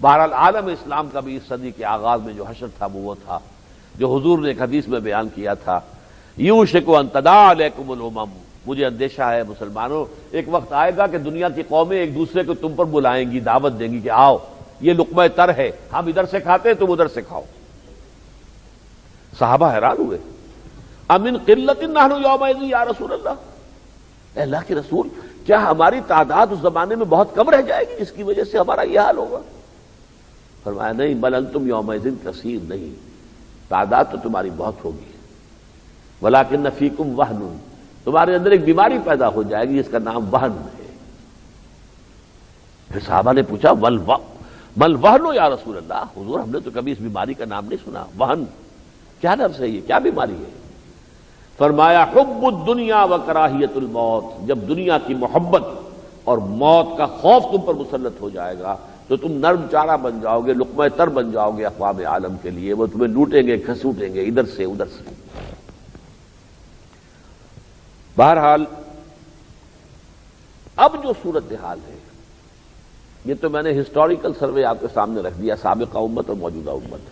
بہرحال عالم اسلام کا بھی اس صدی کے آغاز میں جو حشر تھا وہ تھا جو حضور نے ایک حدیث میں بیان کیا تھا، یوشک ان تداعی علیکم الامم، مجھے اندیشہ ہے مسلمانوں، ایک وقت آئے گا کہ دنیا کی قومیں ایک دوسرے کو تم پر بلائیں گی، دعوت دیں گی کہ آؤ یہ لقمہ تر ہے، ہم ادھر سے کھاتے ہیں تم ادھر سے کھاؤ۔ صحابہ حیران ہوئے، امن قلت نحن یومئذ یا رسول اللہ، اے اللہ کے رسول کیا ہماری تعداد اس زمانے میں بہت کم رہ جائے گی جس کی وجہ سے ہمارا یہ حال ہوگا؟ فرمایا نہیں، بل انتم یومئذ کثیر، نہیں تعداد تو تمہاری بہت ہوگی، ولکن فیکم وہن، تمہارے اندر ایک بیماری پیدا ہو جائے گی جس کا نام وہن ہے۔ پھر صحابہ نے پوچھا مل وہن یا رسول اللہ، حضور ہم نے تو کبھی اس بیماری کا نام نہیں سنا، وہن کیا لفظ ہے، یہ کیا بیماری ہے؟ فرمایا حب الدنیا و کراہیت الموت، جب دنیا کی محبت اور موت کا خوف تم پر مسلط ہو جائے گا تو تم نرم چارہ بن جاؤ گے، لقمہ تر بن جاؤ گے اقوام عالم کے لیے، وہ تمہیں لوٹیں گے کھسوٹیں گے ادھر سے ادھر سے۔ بہرحال اب جو صورتحال ہے یہ تو میں نے ہسٹوریکل سروے آپ کے سامنے رکھ دیا، سابقہ امت اور موجودہ امت۔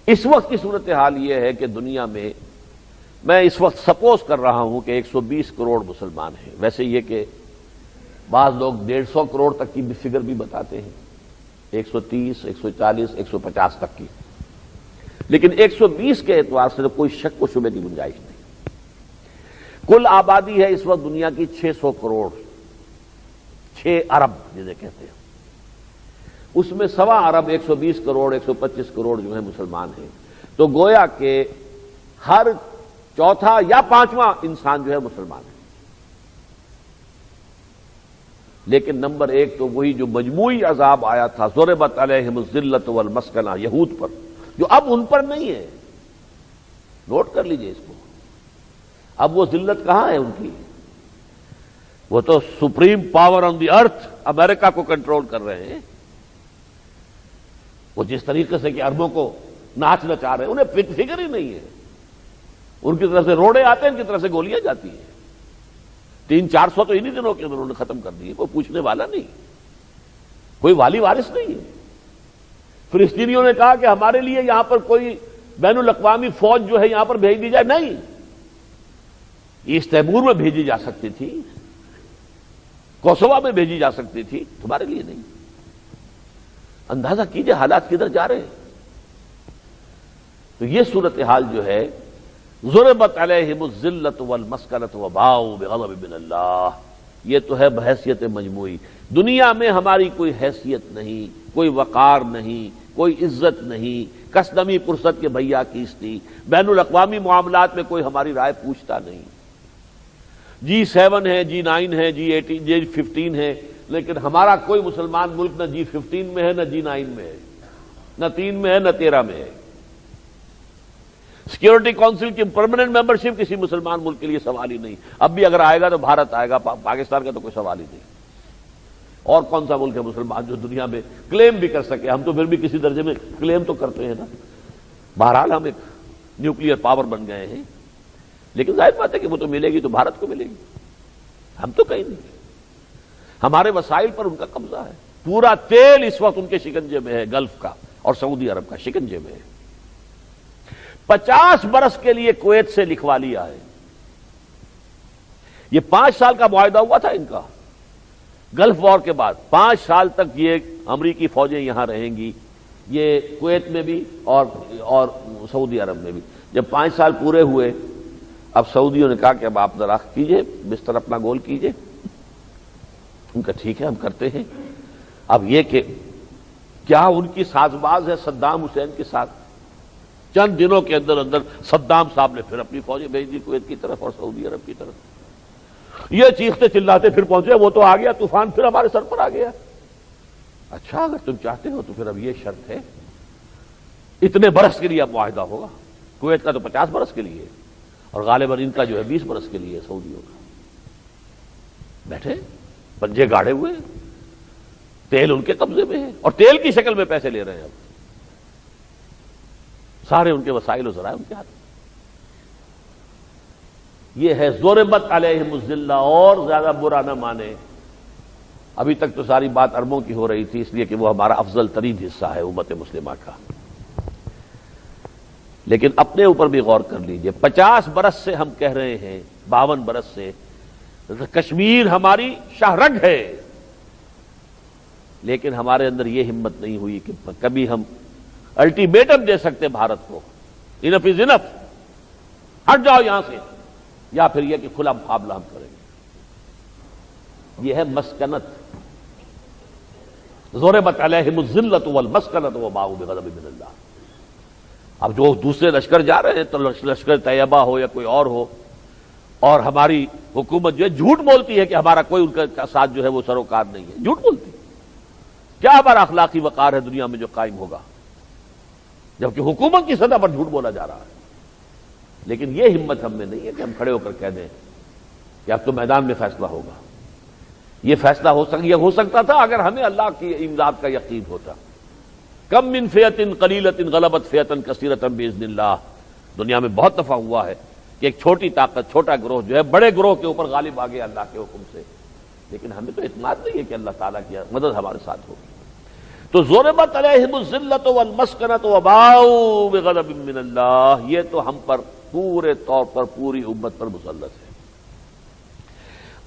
اس وقت کی صورتحال یہ ہے کہ دنیا میں اس وقت سپوز کر رہا ہوں کہ 120 کروڑ مسلمان ہیں، ویسے یہ کہ بعض لوگ 150 کروڑ تک کی فگر بھی بتاتے ہیں، 130 140 150 تک کی، لیکن 120 کے اعتبار سے تو کوئی شک و شبے کی گنجائش نہیں۔ کل آبادی ہے اس وقت دنیا کی 600 کروڑ، 6 ارب جسے کہتے ہیں، اس میں 1.25 ارب 120 کروڑ 125 کروڑ جو ہیں مسلمان ہیں، تو گویا کہ ہر چوتھا یا پانچواں انسان جو ہے مسلمان ہے۔ لیکن نمبر 1 تو وہی جو مجموعی عذاب آیا تھا ضربت علیہم الذلۃ والمسکنہ یہود پر، جو اب ان پر نہیں ہے، نوٹ کر لیجئے اس کو، اب وہ ذلت کہاں ہے ان کی؟ وہ تو سپریم پاور آن دی ارتھ امریکہ کو کنٹرول کر رہے ہیں، وہ جس طریقے سے کہ عربوں کو ناچ نچا رہے ہیں، انہیں فکر ہی نہیں ہے، ان کی طرف سے روڑے آتے ہیں، ان کی طرف سے گولیاں جاتی ہیں، 300-400 تو انہی دنوں کے اندر انہوں نے ختم کر دیے، کوئی پوچھنے والا نہیں، کوئی والی وارث نہیں ہے۔ فلسطینیوں نے کہا کہ ہمارے لیے یہاں پر کوئی بین الاقوامی فوج جو ہے یہاں پر بھیج دی جائے، نہیں، ایسٹ تیمور میں بھیجی جا سکتی تھی، کوسووا میں بھیجی جا سکتی تھی، تمہارے لیے نہیں۔ اندازہ کیجئے حالات کدھر جا رہے ہیں۔ تو یہ صورتحال جو ہے، ضربت علیہم الذلۃ والمسکنۃ وباؤوا بغضب من اللہ، یہ تو ہے بحیثیت مجموعی۔ دنیا میں ہماری کوئی حیثیت نہیں، کوئی وقار نہیں، کوئی عزت نہیں، کسنمی پرست کے بھیا کیستی، بین الاقوامی معاملات میں کوئی ہماری رائے پوچھتا نہیں۔ G7 ہے، G9 ہے، G18 G15 ہے، لیکن ہمارا کوئی مسلمان ملک نہ G15 میں ہے، نہ G9 میں ہے، نہ 3 میں ہے، نہ 13 میں ہے۔ سیکورٹی کونسل کی پرماننٹ ممبرشپ کسی مسلمان ملک کے لیے سوال ہی نہیں، اب بھی اگر آئے گا تو بھارت آئے گا، پاکستان کا تو کوئی سوال ہی نہیں۔ اور کون سا ملک ہے مسلمان جو دنیا میں کلیم بھی کر سکے؟ ہم تو پھر بھی کسی درجے میں کلیم تو کرتے ہیں نا۔ بہرحال ہم ایک نیوکلیئر پاور بن گئے ہیں، لیکن ظاہر بات ہے کہ وہ تو ملے گی تو بھارت کو ملے گی، ہم تو کہیں نہیں۔ ہمارے وسائل پر ان کا قبضہ ہے، پورا تیل اس وقت ان کے شکنجے میں ہے، گلف کا اور سعودی عرب کا شکنجے میں ہے۔ 50 برس کے لیے کویت سے لکھوا لیا ہے، یہ 5 سال کا معاہدہ ہوا تھا ان کا، گلف وار کے بعد 5 سال تک یہ امریکی فوجیں یہاں رہیں گی، یہ کویت میں بھی اور سعودی عرب میں بھی۔ جب 5 سال پورے ہوئے، اب سعودیوں نے کہا کہ اب آپ ذرا کیجئے، بستر اپنا گول کیجئے۔ ان کا ٹھیک ہے ہم کرتے ہیں۔ اب یہ کہ کیا ان کی ساز باز ہے صدام حسین کے ساتھ؟ چند دنوں کے اندر اندر صدام صاحب نے پھر اپنی فوجیں بھیج دی کویت کی طرف اور سعودی عرب کی طرف، یہ چیختے چلاتے پھر پہنچے، وہ تو آ گیا طوفان، پھر ہمارے سر پر آ گیا۔ اچھا اگر تم چاہتے ہو تو پھر اب یہ شرط ہے، اتنے برس کے لیے اب معاہدہ ہوگا، کویت کا تو 50 برس کے لیے، اور غالباً ان کا جو ہے 20 برس کے لیے سعودیوں کا۔ بیٹھے پنجے گاڑے ہوئے، تیل ان کے قبضے میں ہے، اور تیل کی شکل میں پیسے لے رہے ہیں، اب سارے ان کے وسائل و ذرائع ان کے ہاتھ میں۔ یہ ہے ضربت علیہم الذلہ، اور زیادہ برا نہ مانے، ابھی تک تو ساری بات عربوں کی ہو رہی تھی، اس لیے کہ وہ ہمارا افضل ترین حصہ ہے امت مسلمہ کا، لیکن اپنے اوپر بھی غور کر لیجئے۔ 50 برس سے ہم کہہ رہے ہیں، 52 برس سے کشمیر ہماری شاہ رگ ہے، لیکن ہمارے اندر یہ ہمت نہیں ہوئی کہ کبھی ہم الٹیمیٹم دے سکتے بھارت کو، انف از انف، ہٹ جاؤ یہاں سے، یا پھر یہ کہ کھلا مقابلہ ہم کریں گے۔ یہ ہے مسکنت، ضربت علیہم الذلۃ والمسکنۃ وباؤوا بغضب من اللہ۔ اب جو دوسرے لشکر جا رہے ہیں، تو لشکر طیبہ ہو یا کوئی اور ہو، اور ہماری حکومت جو ہے جھوٹ بولتی ہے کہ ہمارا کوئی ان کا ساتھ جو ہے وہ سروکار نہیں ہے، جھوٹ بولتی ہے۔ کیا ہمارا اخلاقی وقار ہے دنیا میں جو قائم ہوگا، جبکہ حکومت کی سطح پر جھوٹ بولا جا رہا ہے؟ لیکن یہ ہمت ہم میں نہیں ہے کہ ہم کھڑے ہو کر کہہ دیں کہ اب تو میدان میں فیصلہ ہوگا۔ یہ فیصلہ ہو سکتا تھا اگر ہمیں اللہ کی امداد کا یقین ہوتا۔ کم من فئۃ قلیلۃ غلبت فئۃ کثیرۃ باذن اللہ۔ دنیا میں بہت دفعہ ہوا ہے کہ ایک چھوٹی طاقت، چھوٹا گروہ جو ہے بڑے گروہ کے اوپر غالب آ گیا اللہ کے حکم سے، لیکن ہمیں تو اعتماد نہیں ہے کہ اللہ تعالیٰ کی مدد ہمارے ساتھ ہوگی۔ تو ضربت علیہم الذلۃ والمسکنۃ وباؤوا بغضب من اللہ، یہ تو ہم پر پورے طور پر پوری امت پر مسلط ہے۔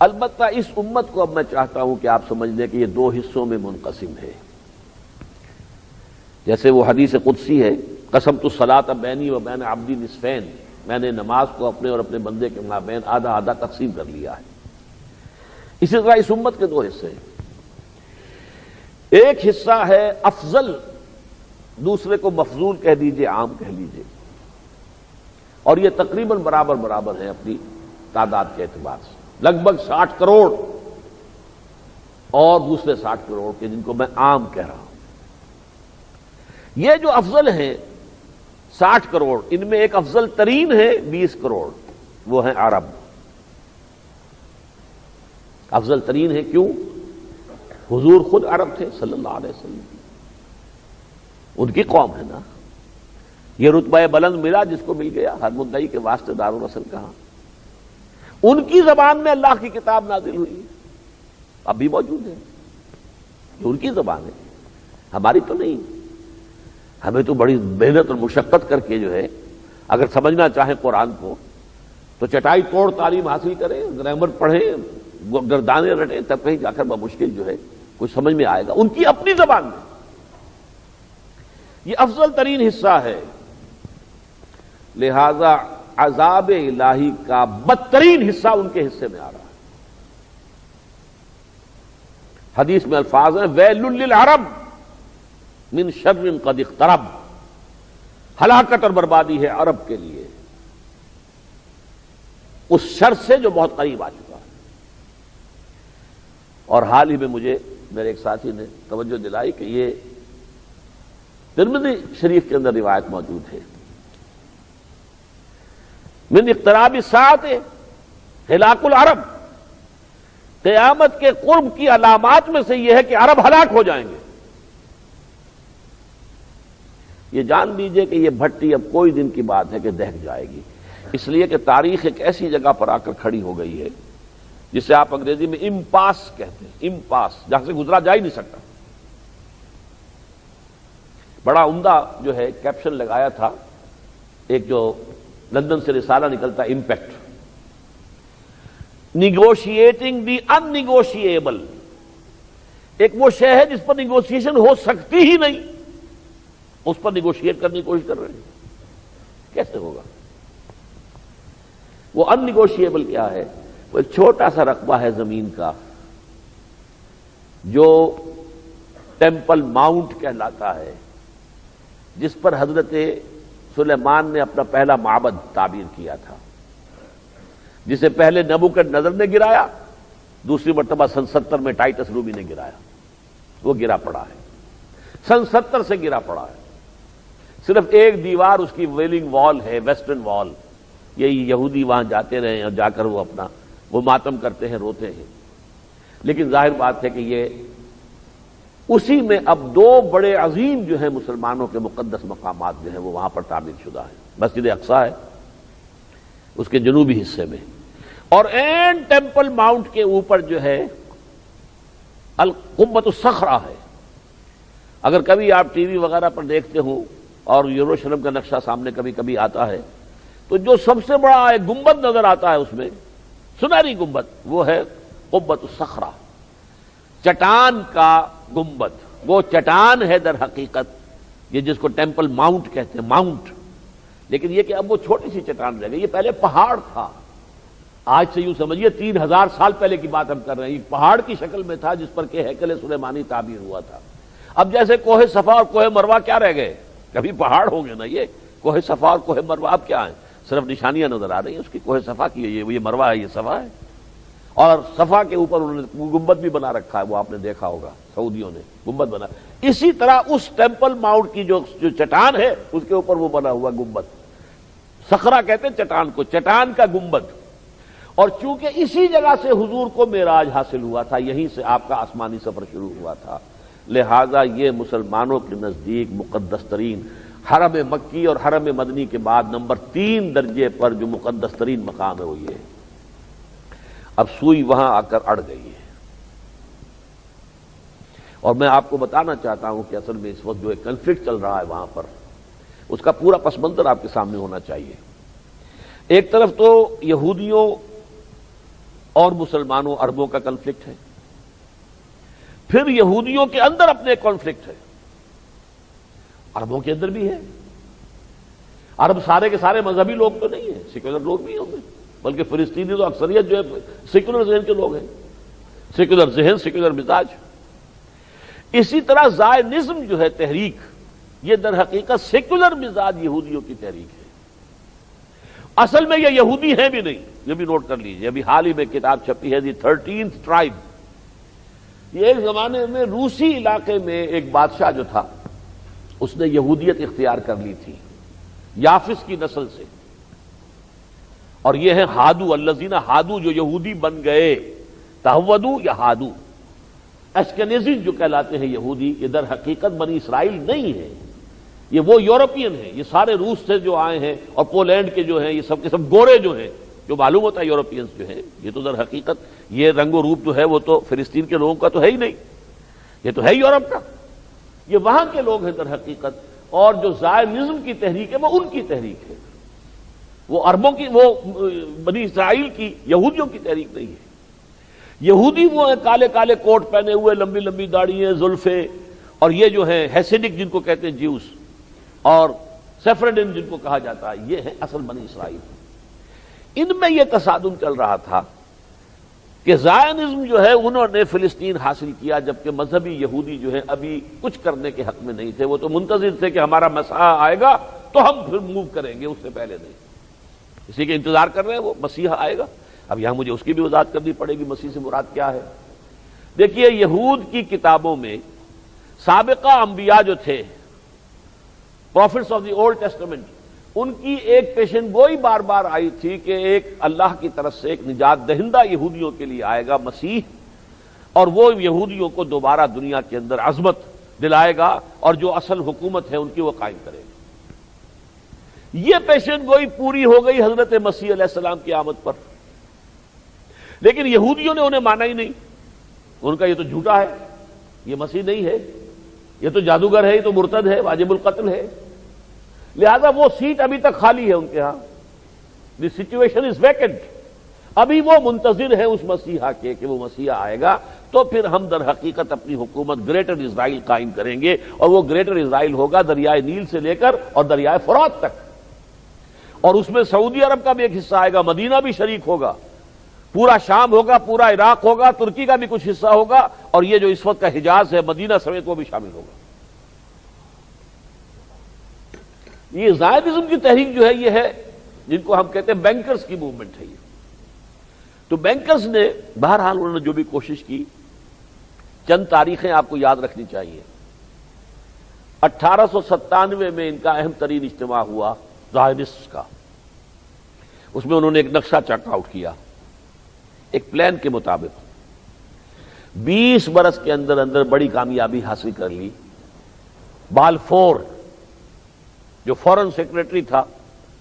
البتہ اس امت کو اب میں چاہتا ہوں کہ آپ سمجھ لیں کہ یہ 2 حصوں میں منقسم ہے۔ جیسے وہ حدیث قدسی ہے، قسمت الصلاۃ بینی و بین عبدی نصفین، میں نے نماز کو اپنے اور اپنے بندے کے مابین آدھا آدھا تقسیم کر لیا ہے۔ اسی طرح اس امت کے 2 حصے ہیں۔ ایک حصہ ہے افضل، دوسرے کو مفضول کہہ دیجئے، عام کہہ لیجئے، اور یہ تقریباً برابر برابر ہیں اپنی تعداد کے اعتبار سے، لگ بھگ 60 کروڑ اور دوسرے 60 کروڑ کے، جن کو میں عام کہہ رہا ہوں۔ یہ جو افضل ہیں 60 کروڑ، ان میں ایک افضل ترین ہے 20 کروڑ، وہ ہیں عرب۔ افضل ترین ہے کیوں؟ حضور خود عرب تھے صلی اللہ علیہ وسلم، ان کی قوم ہے نا۔ یہ رتبہ بلند ملا جس کو مل گیا، ہر مدعی کے واسطے دار الاصل کہاں۔ ان کی زبان میں اللہ کی کتاب نازل ہوئی، اب بھی موجود ہے، یہ ان کی زبان ہے، ہماری تو نہیں۔ ہمیں تو بڑی محنت اور مشقت کر کے جو ہے، اگر سمجھنا چاہیں قرآن کو تو چٹائی توڑ تعلیم حاصل کریں، گرامر پڑھیں، گردانے رٹیں، تب کہیں جا کر بمشکل جو ہے کچھ سمجھ میں آئے گا، ان کی اپنی زبان میں۔ یہ افضل ترین حصہ ہے، لہذا عذاب الہی کا بدترین حصہ ان کے حصے میں آ رہا ہے۔ حدیث میں الفاظ ہیں ویل للعرب من شر قد اقترب، ہلاکت اور بربادی ہے عرب کے لیے اس شر سے جو بہت قریب آ چکا ہے۔ اور حال ہی میں مجھے میرے ایک ساتھی نے توجہ دلائی کہ یہ ترمذی شریف کے اندر روایت موجود ہے، من اقتراب الساعۃ ہلاک العرب، قیامت کے قرب کی علامات میں سے یہ ہے کہ عرب ہلاک ہو جائیں گے۔ یہ جان لیجئے کہ یہ بھٹی اب کوئی دن کی بات ہے کہ دہک جائے گی، اس لیے کہ تاریخ ایک ایسی جگہ پر آ کر کھڑی ہو گئی ہے جسے آپ انگریزی میں امپاس کہتے ہیں، امپاس، جہاں سے گزرا جا ہی نہیں سکتا۔ بڑا عمدہ جو ہے کیپشن لگایا تھا ایک جو لندن سے رسالہ نکلتا امپیکٹ، نیگوشیٹنگ دی ان نیگوشیبل، ایک وہ شے ہے جس پر نیگوشیشن ہو سکتی ہی نہیں، اس پر نیگوشیٹ کرنے کی کوشش کر رہے ہیں، کیسے ہوگا؟ وہ ان نیگوشیبل کیا ہے؟ وہ ایک چھوٹا سا رقبہ ہے زمین کا جو ٹیمپل ماؤنٹ کہلاتا ہے، جس پر حضرت سلیمان نے اپنا پہلا معبد تعبیر کیا تھا، جسے پہلے نبوکدنضر نے گرایا، دوسری مرتبہ سن 70 میں ٹائٹس روبی نے گرایا، وہ گرا پڑا ہے، سن 70 سے گرا پڑا ہے۔ صرف ایک دیوار اس کی ویلنگ وال ہے، ویسٹرن وال، یہی یہودی وہاں جاتے رہے اور جا کر وہ ماتم کرتے ہیں، روتے ہیں، لیکن ظاہر بات ہے کہ یہ اسی میں اب 2 بڑے عظیم جو ہیں مسلمانوں کے مقدس مقامات جو ہیں وہ وہاں پر تعمیر شدہ ہے۔ مسجد اقصی ہے اس کے جنوبی حصے میں، اور این ٹیمپل ماؤنٹ کے اوپر جو ہے القبۃ الصخرہ ہے. اگر کبھی آپ ٹی وی وغیرہ پر دیکھتے ہوں اور یروشلم کا نقشہ سامنے کبھی کبھی آتا ہے تو جو سب سے بڑا ایک گنبد نظر آتا ہے اس میں سنہری گنبد، وہ ہے قبۃ الصخرہ، چٹان کا گنبد. وہ چٹان ہے در حقیقت، یہ جس کو ٹیمپل ماؤنٹ کہتے ہیں، ماؤنٹ. لیکن یہ کہ اب وہ چھوٹی سی چٹان رہ گئی. یہ پہلے پہاڑ تھا. آج سے یوں سمجھیے 3000 سال پہلے کی بات ہم کر رہے ہیں. یہ پہاڑ کی شکل میں تھا جس پر کہ ہیکل سلیمانی تعمیر ہوا تھا. اب جیسے کوہ صفا اور کوہ مروہ کیا رہ گئے؟ کبھی پہاڑ ہو گئے نا. یہ کوہ صفا اور کوہ مروہ اب کیا ہیں؟ صرف نشانیاں نظر آ رہی ہیں اس کی. کوہ صفا کی یہ مروہ ہے، یہ صفا ہے. اور صفا کے اوپر انہوں نے گنبد بھی بنا رکھا ہے، وہ آپ نے دیکھا ہوگا سعودیوں نے گنبد بنا. اسی طرح اس ٹیمپل ماؤنٹ کی جو چٹان ہے اس کے اوپر وہ بنا ہوا گنبد. صخرہ کہتے ہیں چٹان کو، چٹان کا گنبد. اور چونکہ اسی جگہ سے حضور کو معراج حاصل ہوا تھا، یہیں سے آپ کا آسمانی سفر شروع ہوا تھا، لہذا یہ مسلمانوں کے نزدیک مقدس ترین حرم مکی اور حرم مدنی کے بعد نمبر 3 درجے پر جو مقدس ترین مقام ہے وہ یہ ہے. اب سوئی وہاں آ کر اڑ گئی ہے. اور میں آپ کو بتانا چاہتا ہوں کہ اصل میں اس وقت جو ایک کنفلکٹ چل رہا ہے وہاں پر، اس کا پورا پس منظر آپ کے سامنے ہونا چاہیے. ایک طرف تو یہودیوں اور مسلمانوں عربوں کا کنفلکٹ ہے، پھر یہودیوں کے اندر اپنے کانفلکٹ ہے، عربوں کے اندر بھی ہے. عرب سارے کے سارے مذہبی لوگ تو نہیں ہیں، سیکولر لوگ بھی ہوں گے، بلکہ فلسطینی تو اکثریت جو ہے سیکولر ذہن کے لوگ ہیں، سیکولر ذہن، سیکولر مزاج. اسی طرح زائنزم جو ہے تحریک، یہ در حقیقت سیکولر مزاج یہودیوں کی تحریک ہے. اصل میں یہ یہودی ہیں بھی نہیں، یہ بھی نوٹ کر لیجئے. ابھی حال ہی میں کتاب چھپی ہے دی 13th ٹرائب. یہ ایک زمانے میں روسی علاقے میں ایک بادشاہ جو تھا اس نے یہودیت اختیار کر لی تھی یافس کی نسل سے. اور یہ ہیں ہادو، الذین ہادو، جو یہودی بن گئے، تہودو یا ہادو. اشکنیزی جو کہلاتے ہیں یہودی، یہ در حقیقت بنی اسرائیل نہیں ہے، یہ وہ یورپین ہیں. یہ سارے روس سے جو آئے ہیں اور پولینڈ کے جو ہیں، یہ سب کے سب گورے جو ہیں، جو معلوم ہوتا ہے یورپینز جو ہیں. یہ تو در حقیقت یہ رنگ و روپ جو ہے وہ تو فلسطین کے لوگوں کا تو ہے ہی نہیں، یہ تو ہے یورپ کا. یہ وہاں کے لوگ ہیں در حقیقت. اور جو زائنزم کی تحریک ہے وہ ان کی تحریک ہے، وہ عربوں کی، وہ بنی اسرائیل کی، یہودیوں کی تحریک نہیں ہے. یہودی وہ ہیں کالے کالے کوٹ پہنے ہوئے، لمبی لمبی داڑھیاں، زلفیں، اور یہ جو ہیں ہیسیڈک جن کو کہتے ہیں جیوس، اور سیفرڈن جن کو کہا جاتا ہے، یہ ہے اصل بنی اسرائیل. ان میں یہ تصادم چل رہا تھا کہ زائنزم جو ہے انہوں نے فلسطین حاصل کیا، جبکہ مذہبی یہودی جو ہے ابھی کچھ کرنے کے حق میں نہیں تھے. وہ تو منتظر تھے کہ ہمارا مسیحا آئے گا تو ہم پھر موو کریں گے، اس سے پہلے نہیں. اسی کے انتظار کر رہے ہیں، وہ مسیحا آئے گا. اب یہاں مجھے اس کی بھی وضاحت کرنی پڑے گی، مسیح سے مراد کیا ہے. دیکھیے یہود کی کتابوں میں سابقہ انبیاء جو تھے، prophets of the old testament, ان کی ایک پیشن گوئی بار بار آئی تھی کہ ایک اللہ کی طرف سے ایک نجات دہندہ یہودیوں کے لیے آئے گا، مسیح، اور وہ یہودیوں کو دوبارہ دنیا کے اندر عظمت دلائے گا اور جو اصل حکومت ہے ان کی وہ قائم کرے گا. یہ پیشن گوئی پوری ہو گئی حضرت مسیح علیہ السلام کی آمد پر، لیکن یہودیوں نے انہیں مانا ہی نہیں. ان کا یہ تو جھوٹا ہے، یہ مسیح نہیں ہے، یہ تو جادوگر ہے، یہ تو مرتد ہے، واجب القتل ہے. لہذا وہ سیٹ ابھی تک خالی ہے ان کے ہاں. The situation is vacant. ابھی وہ منتظر ہے اس مسیحا کے کہ وہ مسیحا آئے گا تو پھر ہم در حقیقت اپنی حکومت گریٹر اسرائیل قائم کریں گے. اور وہ گریٹر اسرائیل ہوگا دریائے نیل سے لے کر اور دریائے فرات تک. اور اس میں سعودی عرب کا بھی ایک حصہ آئے گا، مدینہ بھی شریک ہوگا، پورا شام ہوگا، پورا عراق ہوگا، ترکی کا بھی کچھ حصہ ہوگا، اور یہ جو اس وقت کا حجاز ہے مدینہ سمیت وہ بھی شامل ہوگا. یہ زائنزم کی تحریک جو ہے یہ ہے جن کو ہم کہتے ہیں بینکرز کی موومنٹ ہے. یہ تو بینکرز نے بہرحال انہوں نے جو بھی کوشش کی، چند تاریخیں آپ کو یاد رکھنی چاہیے. 1897 میں ان کا اہم ترین اجتماع ہوا زائنسٹ کا. اس میں انہوں نے ایک نقشہ چارٹ آؤٹ کیا ایک پلان کے مطابق. 20 برس کے اندر اندر بڑی کامیابی حاصل کر لی. بالفور جو فورن سیکرٹری تھا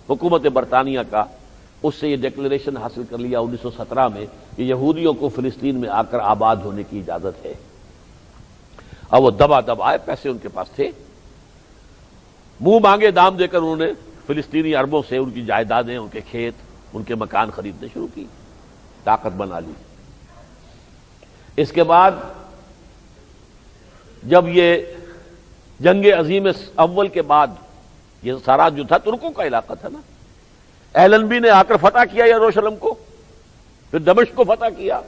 حکومت برطانیہ کا، اس سے یہ ڈیکلریشن حاصل کر لیا 1917 میں کہ یہودیوں کو فلسطین میں آ کر آباد ہونے کی اجازت ہے. اور وہ دبا دب آئے، پیسے ان کے پاس تھے، منہ مانگے دام دے کر انہوں نے فلسطینی عربوں سے ان کی جائیدادیں، ان کے کھیت، ان کے مکان خریدنے شروع کی، طاقت بنا لی۔ اس کے بعد جب یہ جنگ عظیم اول کے بعد، یہ سارا جو تھا ترکوں کا علاقہ تھا نا، ایلنبی نے آ کر فتح کیا یروشلم کو، پھر دمشق کو فتح کیا۔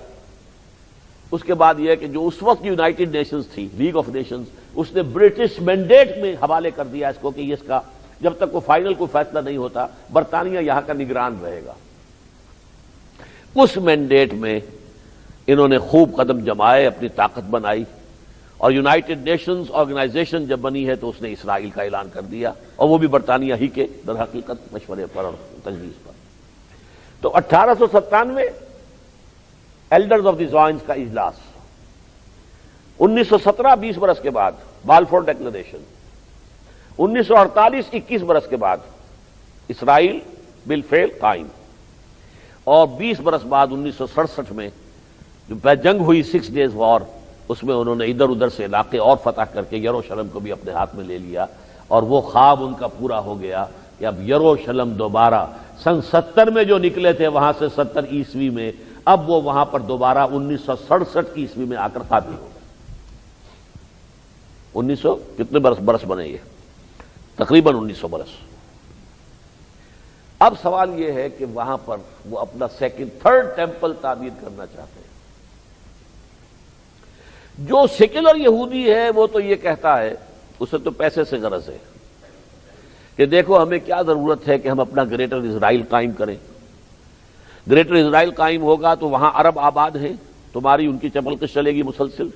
اس کے بعد یہ ہے کہ جو اس وقت یونائٹڈ نیشنز تھی، لیگ آف نیشنز، اس نے برٹش مینڈیٹ میں حوالے کر دیا اس کو کہ اس کا جب تک کوئی فائنل کوئی فیصلہ نہیں ہوتا برطانیہ یہاں کا نگران رہے گا۔ اس مینڈیٹ میں انہوں نے خوب قدم جمائے، اپنی طاقت بنائی، اور یونائٹڈ نیشنز آرگنائزیشن جب بنی ہے تو اس نے اسرائیل کا اعلان کر دیا، اور وہ بھی برطانیہ ہی کے در حقیقت مشورے پر اور تجویز پر۔ تو 1897 ایلڈرز آف دی زوائنز کا اجلاس، 1917 20 برس کے بعد بالفور ڈیکلریشن، 1948 21 برس کے بعد اسرائیل بالفعل قائم، اور 20 برس بعد 1967 میں جو جنگ ہوئی 6 ڈیز وار، اس میں انہوں نے ادھر ادھر سے علاقے اور فتح کر کے یروشلم کو بھی اپنے ہاتھ میں لے لیا، اور وہ خواب ان کا پورا ہو گیا کہ اب یروشلم دوبارہ سن 70 میں جو نکلے تھے وہاں سے 70 عیسوی میں، اب وہ وہاں پر دوبارہ 1967 عیسوی میں آ کر قابل ہو گئے۔ 1900 کتنے برس بنے یہ؟ تقریباً 1900 برس۔ اب سوال یہ ہے کہ وہاں پر وہ اپنا تھرڈ ٹیمپل تعمیر کرنا چاہتے ہیں۔ جو سیکولر یہودی ہے وہ تو یہ کہتا ہے، اسے تو پیسے سے غرض ہے کہ دیکھو ہمیں کیا ضرورت ہے کہ ہم اپنا گریٹر اسرائیل قائم کریں، گریٹر اسرائیل قائم ہوگا تو وہاں عرب آباد ہیں، تمہاری ان کی چپلکش چلے گی مسلسل،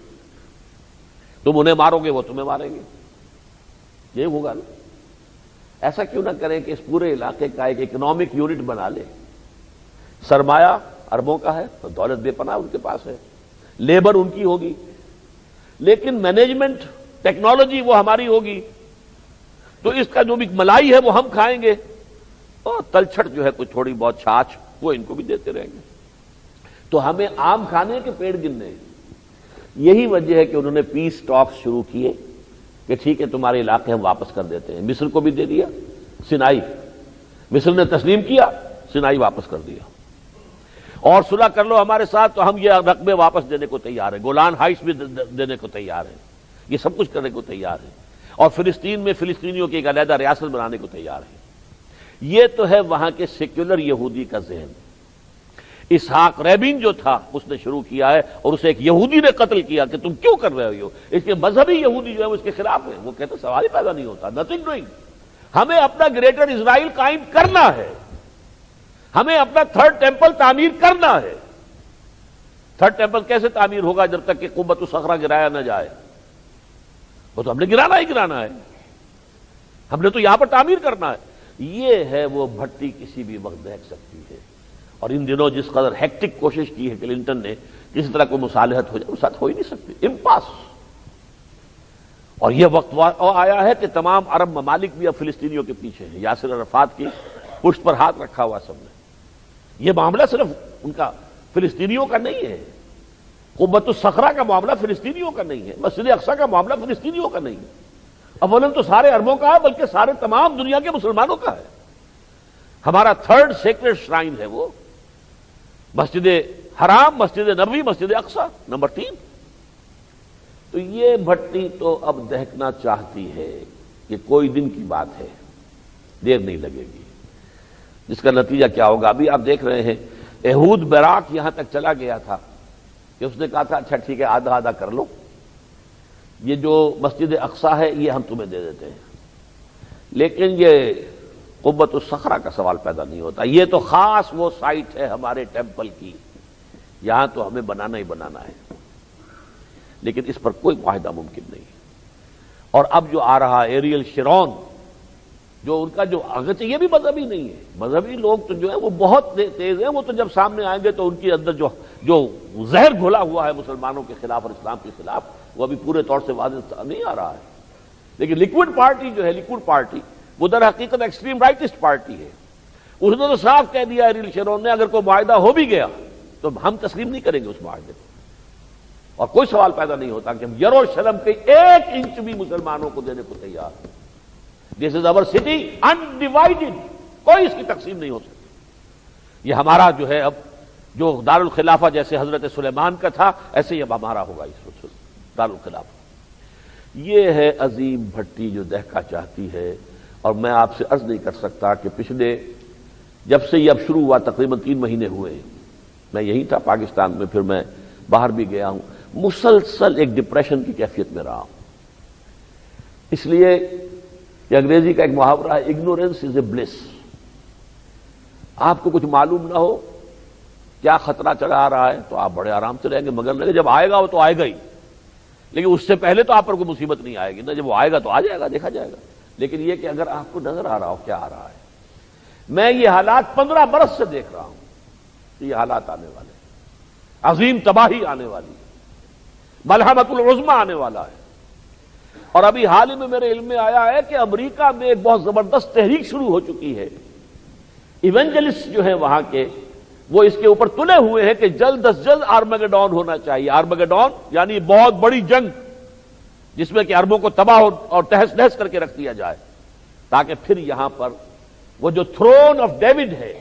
تم انہیں مارو گے وہ تمہیں ماریں گے، یہ ہوگا نا۔ ایسا کیوں نہ کریں کہ اس پورے علاقے کا ایک اکنامک یونٹ بنا لے، سرمایہ عربوں کا ہے، تو دولت بے پناہ ان کے پاس ہے، لیبر ان کی ہوگی، لیکن مینجمنٹ ٹیکنالوجی وہ ہماری ہوگی، تو اس کا جو بھی ملائی ہے وہ ہم کھائیں گے، اور تلچھٹ جو ہے کوئی تھوڑی بہت چھاچھ وہ ان کو بھی دیتے رہیں گے، تو ہمیں آم کھانے کے پیڑ گننے۔ یہی وجہ ہے کہ انہوں نے پیس ٹاکس شروع کیے کہ ٹھیک ہے تمہارے علاقے ہم واپس کر دیتے ہیں، مصر کو بھی دے دیا، سینائی مصر نے تسلیم کیا، سینائی واپس کر دیا، اور صلح کر لو ہمارے ساتھ تو ہم یہ رقبے واپس دینے کو تیار ہیں، گولان ہائٹس بھی دینے کو تیار ہیں، یہ سب کچھ کرنے کو تیار ہیں، اور فلسطین میں فلسطینیوں کی ایک علیحدہ ریاست بنانے کو تیار ہیں۔ یہ تو ہے وہاں کے سیکولر یہودی کا ذہن۔ اسحاق ریبین جو تھا اس نے شروع کیا ہے، اور اسے ایک یہودی نے قتل کیا کہ تم کیوں کر رہے ہو، اس کے مذہبی یہودی جو ہے وہ اس کے خلاف ہے، وہ کہتے سوال ہی پیدا نہیں ہوتا، نتھنگ ڈوئنگ، ہمیں اپنا گریٹر اسرائیل قائم کرنا ہے، ہمیں اپنا تھرڈ ٹیمپل تعمیر کرنا ہے۔ تھرڈ ٹیمپل کیسے تعمیر ہوگا جب تک کہ قبۃ الصخرہ گرایا نہ جائے؟ وہ تو ہم نے گرانا ہی گرانا ہے، ہم نے تو یہاں پر تعمیر کرنا ہے۔ یہ ہے وہ بھٹی کسی بھی وقت دہک سکتی ہے، اور ان دنوں جس قدر ہیکٹک کوشش کی ہے کلنٹن نے کسی طرح کوئی مصالحت ہو جائے، وہ ساتھ ہو ہی نہیں سکتی، امپاس۔ اور یہ وقت آیا ہے کہ تمام عرب ممالک بھی اب فلسطینیوں کے پیچھے ہیں، یاسر عرفات کی پشت پر ہاتھ رکھا ہوا سب نے۔ یہ معاملہ صرف ان کا فلسطینیوں کا نہیں ہے، قبۃ الصخرہ کا معاملہ فلسطینیوں کا نہیں ہے، مسجد اقصیٰ کا معاملہ فلسطینیوں کا نہیں ہے، اولاً تو سارے عربوں کا ہے بلکہ سارے تمام دنیا کے مسلمانوں کا ہے۔ ہمارا تھرڈ سیکرڈ شرائن ہے وہ مسجد حرام، مسجد نبوی، مسجد اقصیٰ نمبر 3۔ تو یہ بھٹی تو اب دہکنا چاہتی ہے، یہ کوئی دن کی بات ہے، دیر نہیں لگے گی، جس کا نتیجہ کیا ہوگا ابھی آپ دیکھ رہے ہیں۔ ایہود براک یہاں تک چلا گیا تھا کہ اس نے کہا تھا اچھا ٹھیک ہے آدھا آدھا کر لو، یہ جو مسجد اقصیٰ ہے یہ ہم تمہیں دے دیتے ہیں، لیکن یہ قبۃ الصخرہ کا سوال پیدا نہیں ہوتا، یہ تو خاص وہ سائٹ ہے ہمارے ٹیمپل کی، یہاں تو ہمیں بنانا ہی بنانا ہے، لیکن اس پر کوئی معاہدہ ممکن نہیں۔ اور اب جو آ رہا ایریل شیرون، جو ان کا جو اگرچہ یہ بھی مذہبی نہیں ہے، مذہبی لوگ تو جو ہے وہ بہت تیز ہیں، وہ تو جب سامنے آئیں گے تو ان کے اندر جو زہر گھولا ہوا ہے مسلمانوں کے خلاف اور اسلام کے خلاف وہ ابھی پورے طور سے واضح نہیں آ رہا ہے، لیکن لیکوڈ پارٹی جو ہے، لیکوڈ پارٹی وہ در حقیقت ایکسٹریم رائٹسٹ پارٹی ہے، اس نے تو صاف کہہ دیا ایریل شیرون نے اگر کوئی معاہدہ ہو بھی گیا تو ہم تسلیم نہیں کریں گے اس معاہدے کو، اور کوئی سوال پیدا نہیں ہوتا کہ ہم یروشلم کے 1 انچ بھی مسلمانوں کو دینے کو تیار ہیں. دس از اوور سٹی انڈیوائڈیڈ، کوئی اس کی تقسیم نہیں ہو سکتی. یہ ہمارا جو ہے اب جو دارالخلافہ جیسے حضرت سلیمان کا تھا ایسے ہی اب ہمارا ہوگا اس وقت دارالخلافہ. یہ ہے عظیم بھٹی جو دہکا چاہتی ہے. اور میں آپ سے عرض نہیں کر سکتا کہ پچھلے جب سے یہ اب شروع ہوا تقریباً 3 مہینے ہوئے، میں یہی تھا پاکستان میں، پھر میں باہر بھی گیا ہوں، مسلسل ایک ڈپریشن کی کیفیت میں رہا ہوں. اس لیے کہ انگریزی کا ایک محاورہ ہے، اگنورینس از اے بلس. آپ کو کچھ معلوم نہ ہو کیا خطرہ چلا آ رہا ہے تو آپ بڑے آرام سے رہیں گے، مگر لگے جب آئے گا وہ تو آئے گا ہی، لیکن اس سے پہلے تو آپ پر کوئی مصیبت نہیں آئے گی نا. جب وہ آئے گا تو آ جائے گا، دیکھا جائے گا. لیکن یہ کہ اگر آپ کو نظر آ رہا ہو کیا آ رہا ہے، میں یہ حالات 15 برس سے دیکھ رہا ہوں کہ یہ حالات آنے والے ہیں، عظیم تباہی آنے والی ہے، ملحمۃ العظمی آنے والا ہے. اور ابھی حال ہی میں میرے علم میں آیا ہے کہ امریکہ میں ایک بہت زبردست تحریک شروع ہو چکی ہے. ایونجلسٹ جو ہیں وہاں کے وہ اس کے اوپر تلے ہوئے ہیں کہ جلد از جلد آرمیگیڈون ہونا چاہیے. آرمیگیڈون یعنی بہت بڑی جنگ جس میں کہ عربوں کو تباہ اور تہس نہس کر کے رکھ دیا جائے، تاکہ پھر یہاں پر وہ جو تھرون آف ڈیوڈ ہے،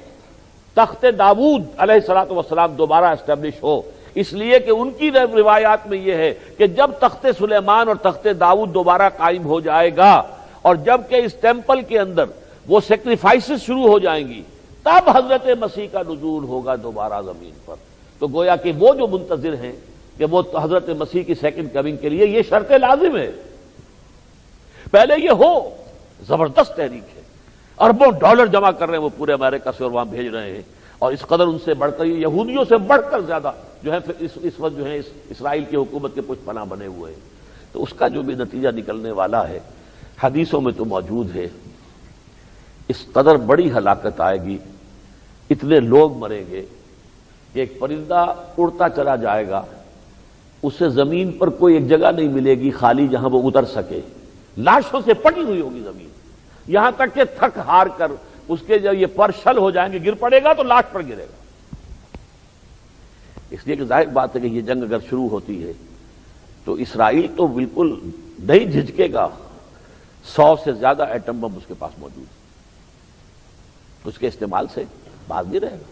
تخت داؤد علیہ الصلوۃ والسلام دوبارہ اسٹیبلش ہو. اس لیے کہ ان کی روایات میں یہ ہے کہ جب تخت سلیمان اور تخت داؤد دوبارہ قائم ہو جائے گا اور جب کہ اس ٹیمپل کے اندر وہ سیکریفائسز شروع ہو جائیں گی، تب حضرت مسیح کا نزول ہوگا دوبارہ زمین پر. تو گویا کہ وہ جو منتظر ہیں کہ وہ حضرت مسیح کی سیکنڈ کمنگ کے لیے یہ شرط لازم ہے. پہلے یہ ہو، زبردست تحریک ہے، اربوں ڈالر جمع کر رہے ہیں وہ پورے امریکہ سے اور وہاں بھیج رہے ہیں. اور اس قدر ان سے بڑھ کر یہودیوں سے بڑھ کر زیادہ جو ہے اس وقت جو ہے اسرائیل کی حکومت کے کچھ پناہ بنے ہوئے ہیں. تو اس کا جو بھی نتیجہ نکلنے والا ہے حدیثوں میں تو موجود ہے. اس قدر بڑی ہلاکت آئے گی، اتنے لوگ مریں گے کہ ایک پرندہ اڑتا چلا جائے گا، اسے زمین پر کوئی ایک جگہ نہیں ملے گی خالی جہاں وہ اتر سکے. لاشوں سے پٹی ہوئی ہوگی زمین، یہاں تک کہ تھک ہار کر اس کے جب یہ پر شل ہو جائیں گے، گر پڑے گا تو لاش پر گرے گا. اس لیے کہ ظاہر بات ہے کہ یہ جنگ اگر شروع ہوتی ہے تو اسرائیل تو بالکل نہیں جھجکے گا. 100 سے زیادہ ایٹم بم اس کے پاس موجود ہے، اس کے استعمال سے باز نہیں رہے گا.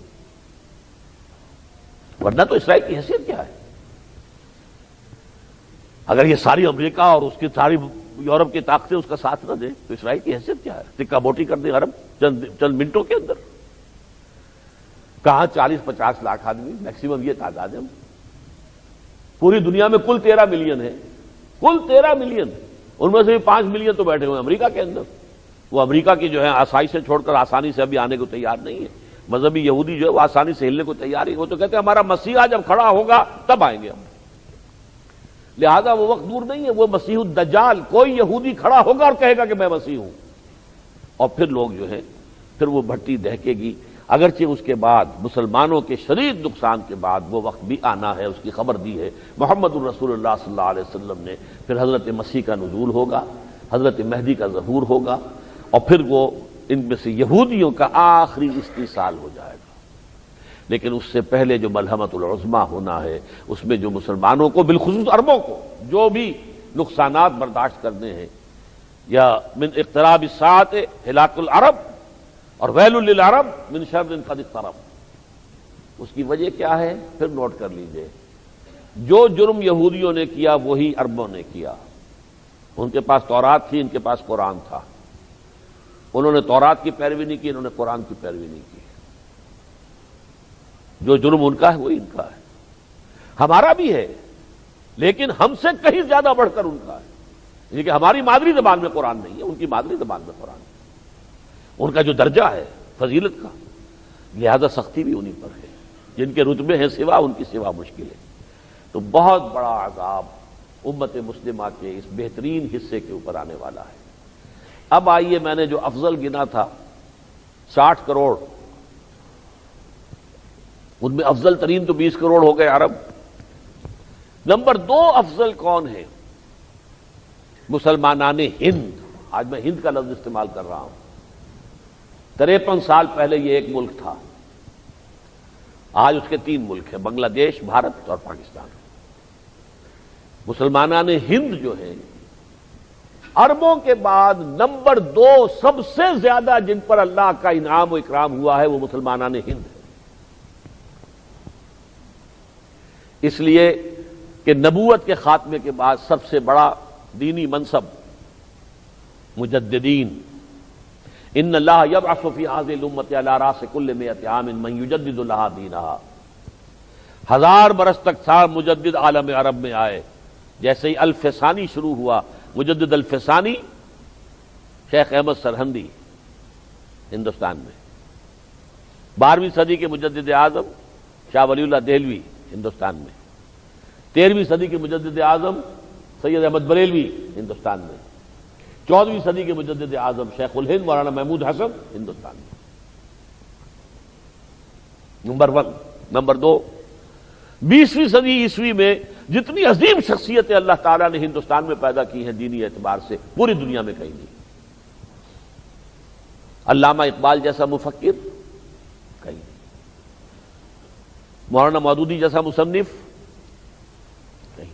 ورنہ تو اسرائیل کی حیثیت کیا ہے؟ اگر یہ ساری امریکہ اور اس کی ساری یورپ کی طاقتیں اس کا ساتھ نہ دیں تو اسرائیل کی حیثیت کیا ہے؟ ٹکا بوٹی کر دیں عرب چند منٹوں کے اندر. کہاں 40-50 لاکھ آدمی، میکسیمم یہ تعداد ہے. پوری دنیا میں کل 13 ملین ہے، کل 13 ملین، ان میں سے بھی 5 ملین تو بیٹھے ہوئے ہیں امریکہ کے اندر. وہ امریکہ کی جو ہے آسائی سے چھوڑ کر آسانی سے ابھی آنے کو تیار نہیں ہے. مذہبی یہودی جو ہے وہ آسانی سے ہلنے کو تیار ہی. وہ تو کہتے ہیں ہمارا مسیحا جب کھڑا ہوگا تب آئیں گے ہم. لہذا وہ وقت دور نہیں ہے، وہ مسیح الدجال کوئی یہودی کھڑا ہوگا اور کہے گا کہ میں مسیح ہوں، اور پھر لوگ جو ہے پھر وہ بھٹی دہکے گی. اگرچہ اس کے بعد مسلمانوں کے شدید نقصان کے بعد وہ وقت بھی آنا ہے، اس کی خبر دی ہے محمد الرسول اللہ صلی اللہ علیہ وسلم نے. پھر حضرت مسیح کا نزول ہوگا، حضرت مہدی کا ظہور ہوگا، اور پھر وہ ان میں سے یہودیوں کا آخری استیصال ہو جائے گا. لیکن اس سے پہلے جو ملحمۃ العظمی ہونا ہے، اس میں جو مسلمانوں کو بالخصوص عربوں کو جو بھی نقصانات برداشت کرنے ہیں، یا من اقتراب الساعۃ ہلاک العرب اور ویل للعرب من شر قد اقترب، اس کی وجہ کیا ہے پھر نوٹ کر لیجئے. جو جرم یہودیوں نے کیا وہی عربوں نے کیا. ان کے پاس تورات تھی، ان کے پاس قرآن تھا. انہوں نے تورات کی پیروی نہیں کی، انہوں نے قرآن کی پیروی نہیں کی. جو جرم ان کا ہے وہی ان کا ہے. ہمارا بھی ہے لیکن ہم سے کہیں زیادہ بڑھ کر ان کا ہے. یہ کہ ہماری مادری زبان میں قرآن نہیں ہے، ان کی مادری زبان میں قرآن ہے. ان کا جو درجہ ہے فضیلت کا، لہذا سختی بھی انہی پر ہے. جن کے رتبے ہیں سوا، ان کی سوا مشکل ہے. تو بہت بڑا عذاب امت مسلمہ کے اس بہترین حصے کے اوپر آنے والا ہے. اب آئیے، میں نے جو افضل گنا تھا 60 کروڑ، ان میں افضل ترین تو 20 کروڑ ہو گئے عرب. نمبر 2 افضل کون ہے؟ مسلمانان ہند. آج میں ہند کا لفظ استعمال کر رہا ہوں. 53 سال پہلے یہ ایک ملک تھا، آج اس کے 3 ملک ہیں، بنگلہ دیش، بھارت اور پاکستان. مسلمانان ہند جو ہیں عربوں کے بعد نمبر 2 سب سے زیادہ جن پر اللہ کا انعام و اکرام ہوا ہے وہ مسلمانان ہند ہے، اس لیے کہ نبوت کے خاتمے کے بعد سب سے بڑا دینی منصب مجددین، ان اللہ یبعث فی هذه الامة علی راس کل 100 عام من یجدد لها دینہا، 1000 برس تک سارا مجدد عالم عرب میں آئے۔ جیسے ہی الف ثانی شروع ہوا، مجدد الف ثانی شیخ احمد سرہندی ہندوستان میں، 12ویں صدی کے مجدد اعظم شاہ ولی اللہ دہلوی ہندوستان میں، 13ویں صدی کے مجدد اعظم سید احمد بریلوی ہندوستان میں، 14ویں صدی کے مجدد اعظم شیخ الہند مولانا محمود حسن ہندوستان میں، نمبر 1۔ نمبر 2، 20ویں صدی عیسوی میں جتنی عظیم شخصیتیں اللہ تعالیٰ نے ہندوستان میں پیدا کی ہیں دینی اعتبار سے، پوری دنیا میں کہیں نہیں۔ علامہ اقبال جیسا مفکر کہیں نہیں، مولانا مودودی جیسا مصنف کہیں نہیں۔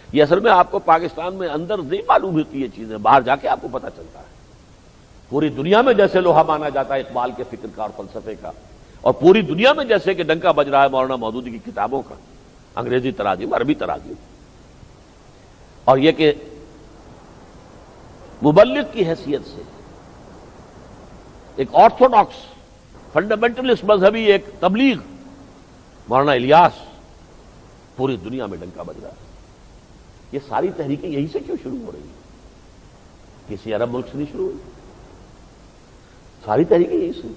یہ اصل میں آپ کو پاکستان میں اندر نہیں معلوم ہوتی یہ چیزیں، باہر جا کے آپ کو پتہ چلتا ہے۔ پوری دنیا میں جیسے لوہا مانا جاتا ہے اقبال کے فکر کا اور فلسفے کا، اور پوری دنیا میں جیسے کہ ڈنکا بج رہا ہے مولانا مودودی کی کتابوں کا، انگریزی تراجم، عربی تراجم، اور یہ کہ مبلغ کی حیثیت سے ایک آرتھوڈاکس فنڈامنٹلسٹ مذہبی ایک تبلیغ مولانا الیاس پوری دنیا میں ڈنکا بج رہا ہے۔ یہ ساری تحریکیں یہیں سے کیوں شروع ہو رہی ہیں؟ کسی عرب ملک سے نہیں شروع ہوئی، ساری تحریکیں یہیں سے۔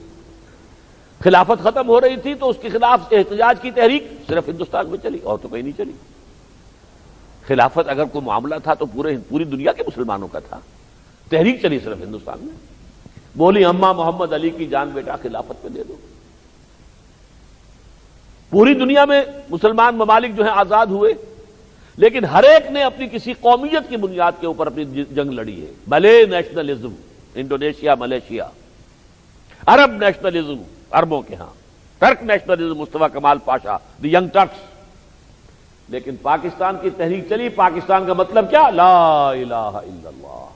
خلافت ختم ہو رہی تھی تو اس کے خلاف احتجاج کی تحریک صرف ہندوستان میں چلی، اور تو کہیں نہیں چلی۔ خلافت اگر کوئی معاملہ تھا تو پوری دنیا کے مسلمانوں کا تھا، تحریک چلی صرف ہندوستان میں۔ بولی اماں محمد علی کی جان بیٹا خلافت پہ دے دو۔ پوری دنیا میں مسلمان ممالک جو ہیں آزاد ہوئے، لیکن ہر ایک نے اپنی کسی قومیت کی بنیاد کے اوپر اپنی جنگ لڑی ہے۔ ملے نیشنلزم انڈونیشیا، ملیشیا، عرب نیشنلزم عربوں کے ہاں، ٹرک نیشنلزم مصطفیٰ کمال پاشا، دی ینگ ٹرکس۔ لیکن پاکستان کی تحریک چلی، پاکستان کا مطلب کیا؟ لا الہ الا اللہ۔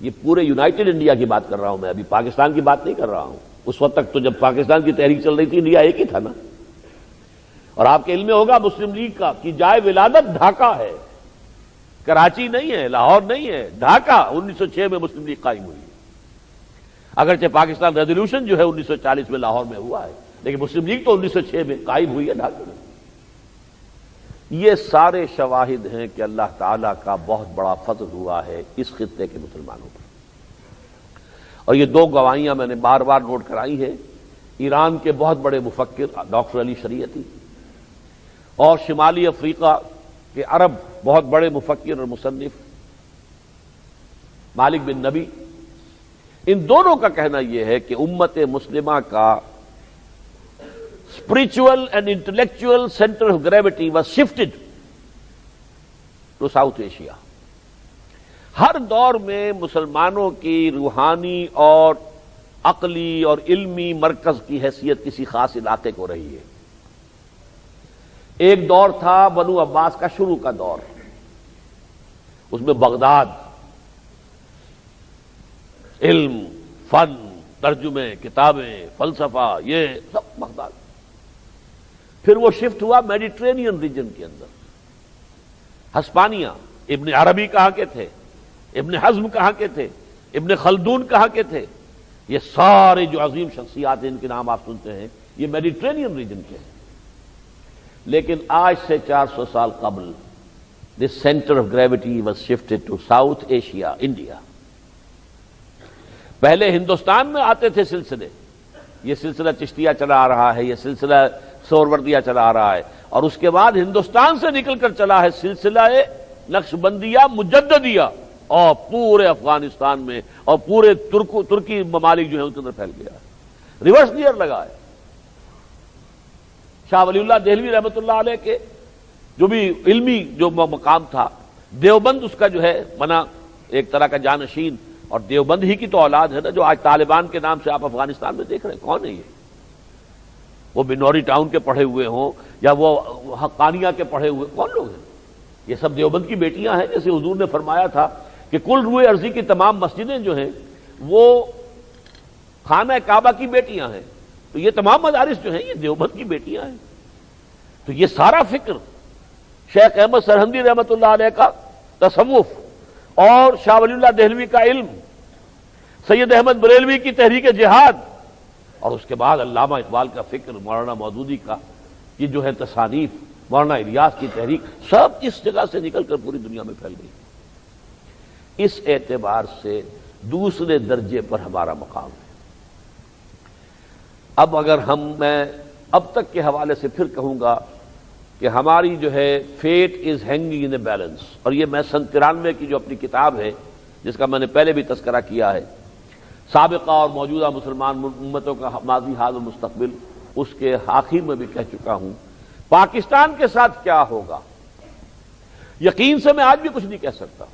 یہ پورے یونائٹڈ انڈیا کی بات کر رہا ہوں میں، ابھی پاکستان کی بات نہیں کر رہا ہوں۔ اس وقت تک تو جب پاکستان کی تحریک چل رہی تھی انڈیا ایک ہی تھا نا۔ اور آپ کے علم میں ہوگا مسلم لیگ کا کی جائے ولادت ڈھاکہ ہے، کراچی نہیں ہے، لاہور نہیں ہے، ڈھاکہ 1906 میں مسلم لیگ قائم ہوئی۔ اگرچہ پاکستان ریزولوشن جو ہے 1940 میں لاہور میں ہوا ہے، لیکن مسلم لیگ تو 1906 میں قائم ہوئی ہے ڈھاکہ میں۔ یہ سارے شواہد ہیں کہ اللہ تعالیٰ کا بہت بڑا فضل ہوا ہے اس خطے کے مسلمانوں پر، اور یہ 2 گواہیاں میں نے بار بار نوٹ کرائی ہیں۔ ایران کے بہت بڑے مفکر ڈاکٹر علی شریعتی اور شمالی افریقہ کے عرب بہت بڑے مفکر اور مصنف مالک بن نبی، ان دونوں کا کہنا یہ ہے کہ امت مسلمہ کا spiritual and intellectual center of gravity was shifted to South Asia۔ ہر دور میں مسلمانوں کی روحانی اور عقلی اور علمی مرکز کی حیثیت کسی خاص علاقے کو رہی ہے۔ ایک دور تھا بنو عباس کا شروع کا دور، اس میں بغداد علم، فن، ترجمے، کتابیں، فلسفہ، یہ سب بغداد۔ پھر وہ شفٹ ہوا میڈیٹرینین ریجن کے اندر، ہسپانیہ۔ ابن عربی کہاں کے تھے، ابن حزم کہاں کے تھے، ابن خلدون کہاں کے تھے، یہ سارے جو عظیم شخصیات ہیں ان کے نام آپ سنتے ہیں، یہ میڈیٹرینین ریجن کے ہیں۔ لیکن آج سے 400 سال قبل this centre of gravity was shifted to South Asia, India. پہلے ہندوستان میں آتے تھے سلسلے، یہ سلسلہ چشتیہ چلا آ رہا ہے، یہ سلسلہ سہروردیہ چلا آ رہا ہے، اور اس کے بعد ہندوستان سے نکل کر چلا ہے سلسلہ نقشبندیہ مجددیہ، اور پورے افغانستان میں اور پورے ترکی ممالک جو ہیں ان کے اندر پھیل گیا ہے، ریورس گیئر لگا ہے۔ شاہ ولی اللہ دہلوی رحمۃ اللہ علیہ کے جو بھی علمی جو مقام تھا، دیوبند اس کا جو ہے بنا ایک طرح کا جانشین، اور دیوبند ہی کی تو اولاد ہے نا جو آج طالبان کے نام سے آپ افغانستان میں دیکھ رہے ہیں۔ کون ہے یہ؟ وہ بنوری ٹاؤن کے پڑھے ہوئے ہوں یا وہ حقانیہ کے پڑھے ہوئے، کون لوگ ہیں؟ یہ سب دیوبند کی بیٹیاں ہیں، جیسے حضور نے فرمایا تھا کہ کل روئے ارضی کی تمام مسجدیں جو ہیں وہ خانہ کعبہ کی بیٹیاں ہیں، تو یہ تمام مدارس جو ہیں یہ دیوبند کی بیٹیاں ہیں۔ تو یہ سارا فکر شیخ احمد سرہندی رحمۃ اللہ علیہ کا تصوف اور شاہ ولی اللہ دہلوی کا علم، سید احمد بریلوی کی تحریک جہاد، اور اس کے بعد علامہ اقبال کا فکر، مولانا مودودی کا یہ جو ہے تصانیف، مولانا الیاس کی تحریک، سب اس جگہ سے نکل کر پوری دنیا میں پھیل گئی۔ اس اعتبار سے دوسرے درجے پر ہمارا مقام ہے۔ اب اگر میں اب تک کے حوالے سے پھر کہوں گا کہ ہماری جو ہے fate is hanging in a balance, اور یہ میں سن 93 کی جو اپنی کتاب ہے جس کا میں نے پہلے بھی تذکرہ کیا ہے، سابقہ اور موجودہ مسلمان امتوں کا ماضی حال و مستقبل، اس کے آخر میں بھی کہہ چکا ہوں پاکستان کے ساتھ کیا ہوگا یقین سے میں آج بھی کچھ نہیں کہہ سکتا۔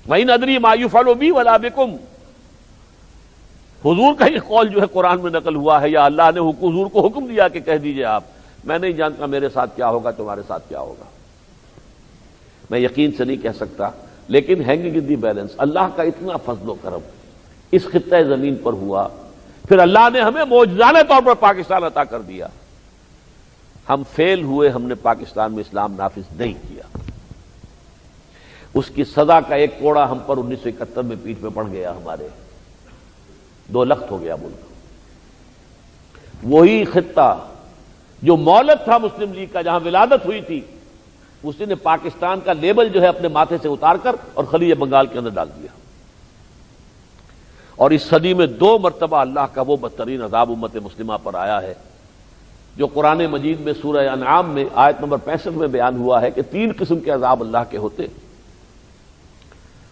وَإِنْ أَدْرِي مَا يُفْعَلُ بِي وَلَا بِكُمْ، حضور کا یہ قول جو ہے قرآن میں نقل ہوا ہے، یا اللہ نے حضور کو حکم دیا کہ کہہ دیجئے آپ، میں نہیں جانتا میرے ساتھ کیا ہوگا، تمہارے ساتھ کیا ہوگا، میں یقین سے نہیں کہہ سکتا۔ لیکن ہینگنگ ان دی بیلنس، اللہ کا اتنا فضل و کرم اس خطہ زمین پر ہوا، پھر اللہ نے ہمیں معجزانہ طور پر پاکستان عطا کر دیا، ہم فیل ہوئے، ہم نے پاکستان میں اسلام نافذ نہیں کیا، اس کی سزا کا ایک کوڑا ہم پر 1971 میں پیٹھ پہ پڑ گیا، ہمارے 2 لخت ہو گیا ملک۔ وہی خطہ جو مولد تھا مسلم لیگ کا، جہاں ولادت ہوئی تھی، اسی نے پاکستان کا لیبل جو ہے اپنے ماتھے سے اتار کر اور خلیج بنگال کے اندر ڈال دیا، اور اس صدی میں 2 مرتبہ اللہ کا وہ بدترین عذاب امت مسلمہ پر آیا ہے جو قرآن مجید میں سورہ انعام میں آیت نمبر 65 میں بیان ہوا ہے کہ 3 قسم کے عذاب اللہ کے ہوتے۔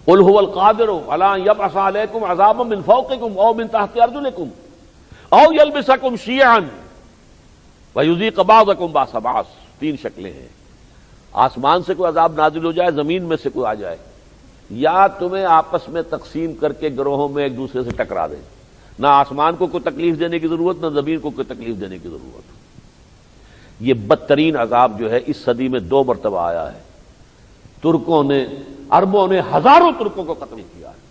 قل هو القادر على ان يبعث عليكم عذابا من فوقكم او من تحت ارجلكم او يلبسكم شيعا ويذيق بعضكم بعض بعض، 3 شکلیں ہیں، آسمان سے کوئی عذاب نازل ہو جائے، زمین میں سے کوئی آ جائے، یا تمہیں آپس میں تقسیم کر کے گروہوں میں ایک دوسرے سے ٹکرا دے، نہ آسمان کو کوئی تکلیف دینے کی ضرورت، نہ زمین کو کوئی تکلیف دینے کی ضرورت۔ یہ بدترین عذاب جو ہے اس صدی میں 2 مرتبہ آیا ہے۔ ترکوں نے، عربوں نے ہزاروں ترکوں کو قتل کیا ہے۔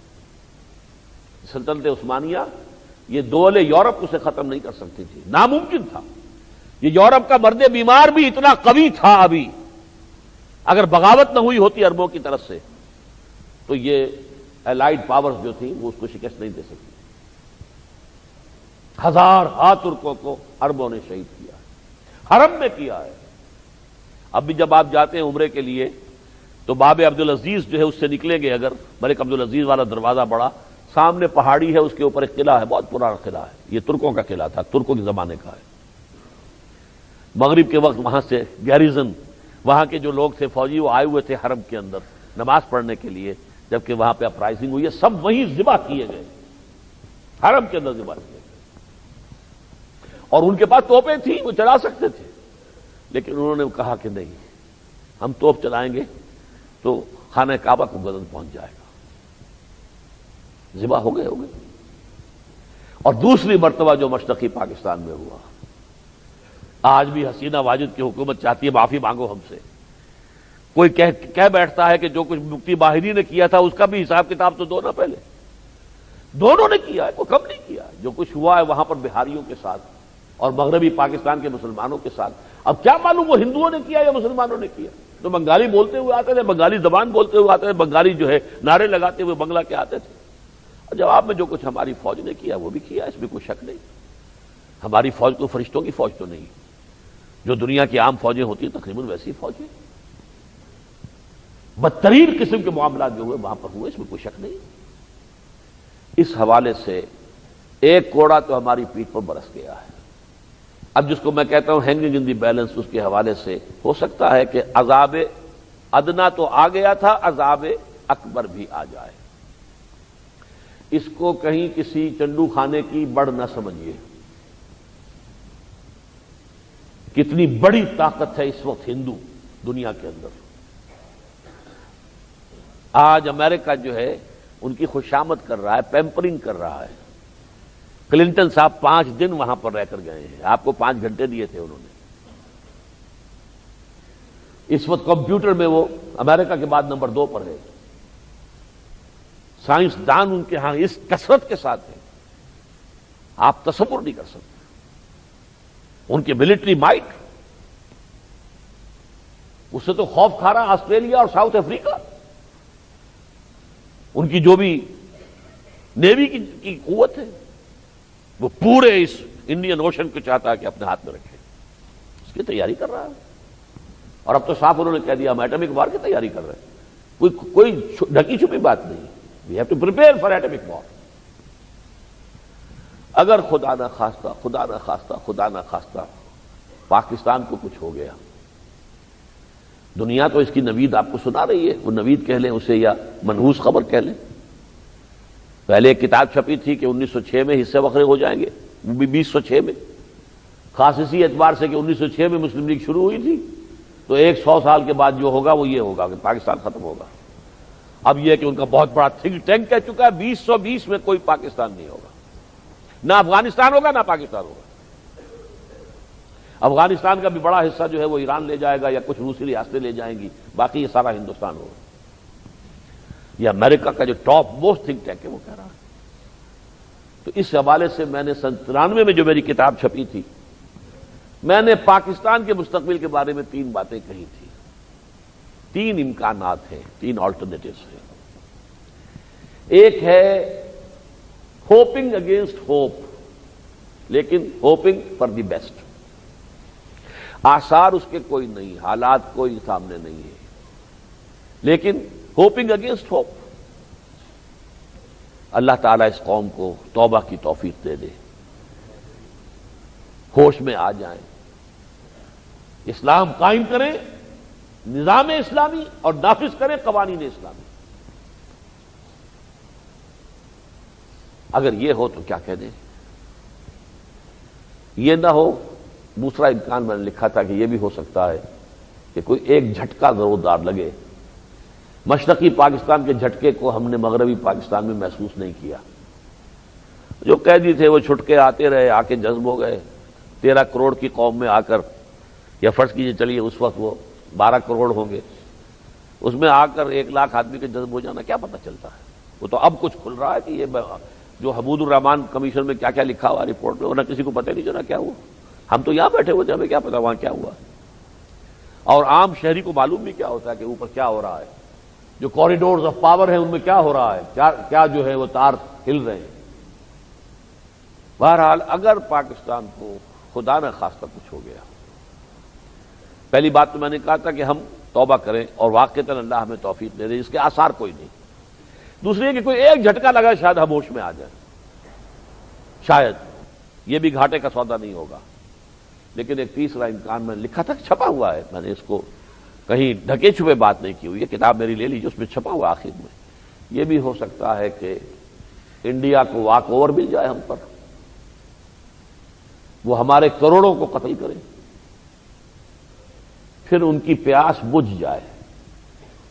سلطنت عثمانیہ، یہ دول یورپ اسے ختم نہیں کر سکتی تھی، ناممکن تھا۔ یہ یورپ کا مرد بیمار بھی اتنا قوی تھا، ابھی اگر بغاوت نہ ہوئی ہوتی عربوں کی طرف سے تو یہ الائیڈ پاورز جو تھی وہ اس کو شکست نہیں دے سکتی۔ ہزار ترکوں کو عربوں نے شہید کیا، حرم میں کیا ہے۔ اب بھی جب آپ جاتے ہیں عمرے کے لیے تو باب عبدالعزیز جو ہے اس سے نکلیں گے، اگر ملک عبدالعزیز والا دروازہ بڑا، سامنے پہاڑی ہے، اس کے اوپر ایک قلعہ ہے، بہت پرانا قلعہ ہے، یہ ترکوں کا قلعہ تھا، ترکوں کے زمانے کا ہے۔ مغرب کے وقت وہاں سے گیریزن، وہاں کے جو لوگ تھے فوجی، وہ آئے ہوئے تھے حرم کے اندر نماز پڑھنے کے لیے، جبکہ وہاں پہ اپرائزنگ ہوئی ہے، سب وہیں ذبح کیے گئے، حرم کے اندر ذبح کیے گئے، اور ان کے پاس توپیں تھیں، وہ چلا سکتے تھے، لیکن انہوں نے کہا کہ نہیں، ہم توپ چلائیں گے تو خانہ کعبہ کو گردن پہنچ جائے گا، ذبح ہو گئے۔ اور دوسری مرتبہ جو مشرقی پاکستان میں ہوا، آج بھی حسینہ واجد کی حکومت چاہتی ہے معافی مانگو ہم سے، کوئی کہہ بیٹھتا ہے کہ جو کچھ مفتی باہری نے کیا تھا اس کا بھی حساب کتاب تو دو نا، پہلے دونوں نے کیا ہے، کوئی کم نہیں کیا، جو کچھ ہوا ہے وہاں پر بہاریوں کے ساتھ اور مغربی پاکستان کے مسلمانوں کے ساتھ، اب کیا معلوم وہ ہندوؤں نے کیا یا مسلمانوں نے کیا، تو بنگالی بولتے ہوئے آتے تھے، بنگالی زبان بولتے ہوئے آتے تھے، بنگالی جو ہے نعرے لگاتے ہوئے بنگلہ کے آتے تھے، اور جواب میں جو کچھ ہماری فوج نے کیا وہ بھی کیا، اس میں کوئی شک نہیں۔ ہماری فوج تو فرشتوں کی فوج تو نہیں، جو دنیا کی عام فوجیں ہوتی ہیں تقریباً ویسی فوجیں، بدترین قسم کے معاملات جو ہوئے وہاں پر ہوئے، اس میں کوئی شک نہیں۔ اس حوالے سے ایک کوڑا تو ہماری پیٹھ پر برس گیا ہے۔ اب جس کو میں کہتا ہوں ہینگنگ ان دی بیلنس، اس کے حوالے سے ہو سکتا ہے کہ عذاب ادنا تو آ گیا تھا، عذاب اکبر بھی آ جائے۔ اس کو کہیں کسی چنڈو خانے کی بڑھ نہ سمجھیے، کتنی بڑی طاقت ہے اس وقت ہندو دنیا کے اندر۔ آج امریکہ جو ہے ان کی خوشامد کر رہا ہے، پیمپرنگ کر رہا ہے، کلنٹن صاحب 5 دن وہاں پر رہ کر گئے ہیں، آپ کو 5 گھنٹے دیے تھے انہوں نے۔ اس وقت کمپیوٹر میں وہ امریکہ کے بعد نمبر 2 پر ہے۔ سائنسدان ان کے ہاں اس کثرت کے ساتھ ہیں، آپ تصور نہیں کر سکتے ان کے ملٹری مائٹ۔ اس سے تو خوف کھا رہا آسٹریلیا اور ساؤتھ افریقہ۔ ان کی جو بھی نیوی کی قوت ہے وہ پورے اس انڈین اوشن کو چاہتا ہے کہ اپنے ہاتھ میں رکھے، اس کی تیاری کر رہا ہے۔ اور اب تو صاف انہوں نے کہہ دیا ہم ایٹمک وار کی تیاری کر رہے ہیں، کوئی ڈھکی چھپی بات نہیں۔ We have to prepare for atomic war. اگر خدا نہ خواستہ پاکستان کو کچھ ہو گیا، دنیا تو اس کی نوید آپ کو سنا رہی ہے، وہ نوید کہہ لیں اسے یا منحوس خبر کہہ لیں۔ پہلے ایک کتاب چھپی تھی کہ 1906 میں حصے وقرے ہو جائیں گے، وہ بھی 2006 میں، خاص اسی اعتبار سے کہ 1906 میں مسلم لیگ شروع ہوئی تھی، تو 100 سال کے بعد جو ہوگا وہ یہ ہوگا کہ پاکستان ختم ہوگا۔ اب یہ کہ ان کا بہت بڑا تھنک ٹینک کہہ چکا ہے 2020 میں کوئی پاکستان نہیں ہوگا، نہ افغانستان ہوگا نہ پاکستان ہوگا۔ افغانستان کا بھی بڑا حصہ جو ہے وہ ایران لے جائے گا یا کچھ روسی ریاستیں لے جائیں گی، باقی یہ سارا ہندوستان ہوگا۔ یہ امریکہ کا جو ٹاپ موسٹ تھنک ٹینک ہے وہ کہہ رہا ہے۔ تو اس حوالے سے میں نے 93 میں جو میری کتاب چھپی تھی، میں نے پاکستان کے مستقبل کے بارے میں 3 باتیں کہی تھی۔ 3 امکانات ہیں، 3 آلٹرنیٹیوز ہیں۔ ایک ہے ہوپنگ اگینسٹ ہوپ، لیکن ہوپنگ فار دی بیسٹ۔ آثار اس کے کوئی نہیں، حالات کوئی سامنے نہیں ہے، لیکن ہوپنگ اگینسٹ ہوپ۔ اللہ تعالیٰ اس قوم کو توبہ کی توفیق دے دے، ہوش میں آ جائیں، اسلام قائم کریں، نظام اسلامی، اور نافذ کریں قوانین اسلامی۔ اگر یہ ہو تو کیا کہہ دیں۔ یہ نہ ہو، دوسرا امکان میں نے لکھا تھا کہ یہ بھی ہو سکتا ہے کہ کوئی ایک جھٹکا زوردار لگے۔ مشرقی پاکستان کے جھٹکے کو ہم نے مغربی پاکستان میں محسوس نہیں کیا۔ جو قیدی تھے وہ چھٹکے آتے رہے، آ کے جذب ہو گئے۔ 13 کروڑ کی قوم میں آ کر، یا فرض کیجئے چلیے اس وقت وہ 12 کروڑ ہوں گے، اس میں آ کر 1 لاکھ آدمی کے جذب ہو جانا کیا پتہ چلتا ہے۔ وہ تو اب کچھ کھل رہا ہے کہ یہ جو حبود الرحمان کمیشن میں کیا کیا لکھا ہوا رپورٹ میں، ورنہ کسی کو پتہ نہیں چلا کیا ہوا۔ ہم تو یہاں بیٹھے ہوئے تھے، ہمیں کیا پتا وہاں کیا ہوا، اور عام شہری کو معلوم بھی کیا ہوتا ہے کہ اوپر کیا ہو رہا ہے، جو کوریڈورز آف پاور ہیں ان میں کیا ہو رہا ہے، کیا جو ہے وہ تار ہل رہے ہیں۔ بہرحال اگر پاکستان کو خدا نہ خواستہ کچھ ہو گیا، پہلی بات تو میں نے کہا تھا کہ ہم توبہ کریں اور واقعتاً اللہ ہمیں توفیق دے دے، اس کے آثار کوئی نہیں۔ دوسری ہے کہ کوئی ایک جھٹکا لگا شاید ہم ہوش میں آ جائیں، شاید یہ بھی گھاٹے کا سودا نہیں ہوگا۔ لیکن ایک تیسرا امکان میں نے لکھا تھا، چھپا ہوا ہے، میں نے اس کو کہیں ڈھکے چھپے بات نہیں کی ہوئی ہے، کتاب میری لے لیجیے، اس میں چھپا ہوا آخر میں۔ یہ بھی ہو سکتا ہے کہ انڈیا کو واک اوور مل جائے ہم پر، وہ ہمارے کروڑوں کو قتل کریں، پھر ان کی پیاس بجھ جائے۔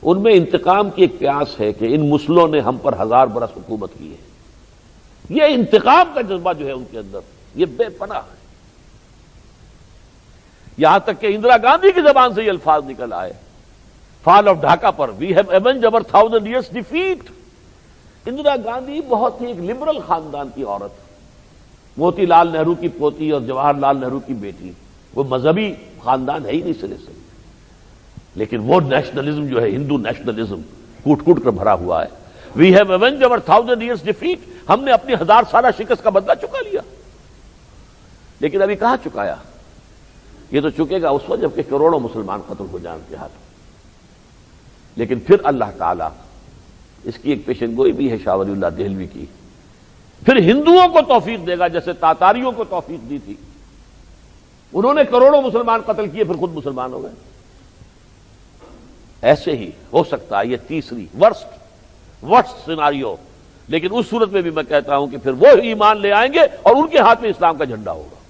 ان میں انتقام کی ایک پیاس ہے کہ ان مسلوں نے ہم پر 1000 برس حکومت کی ہے۔ یہ انتقام کا جذبہ جو ہے ان کے اندر، یہ بے پناہ ہے۔ یہاں تک کہ اندرا گاندھی کی زبان سے یہ الفاظ نکل آئے فال آف ڈھاکہ پر، وی ہیو ایونجڈ اور 1000 years ڈیفیٹ۔ اندرا گاندھی بہت ہی ایک لبرل خاندان کی عورت، موتی لال نہرو کی پوتی اور جواہر لال نہرو کی بیٹی، وہ مذہبی خاندان ہے ہی نہیں سرے سے، لیکن وہ نیشنلزم جو ہے، ہندو نیشنلزم کوٹ کوٹ کر بھرا ہوا ہے۔ وی ہیو ایونجڈ اور 1000 years ڈیفیٹ، ہم نے اپنی 1000 سالہ شکست کا بدلہ چکا لیا۔ لیکن ابھی کہاں چکایا؟ یہ تو چکے گا اس وقت جب کہ کروڑوں مسلمان قتل ہو جائیں ان کے ہاتھ۔ لیکن پھر اللہ تعالیٰ، اس کی ایک پیشن گوئی بھی ہے شاہ ولی اللہ دہلوی کی، پھر ہندوؤں کو توفیق دے گا جیسے تاتاریوں کو توفیق دی تھی۔ انہوں نے کروڑوں مسلمان قتل کیے، پھر خود مسلمان ہو گئے۔ ایسے ہی ہو سکتا ہے یہ تیسری ورسٹ سیناریو، لیکن اس صورت میں بھی میں کہتا ہوں کہ پھر وہ ایمان لے آئیں گے اور ان کے ہاتھ میں اسلام کا جھنڈا ہوگا۔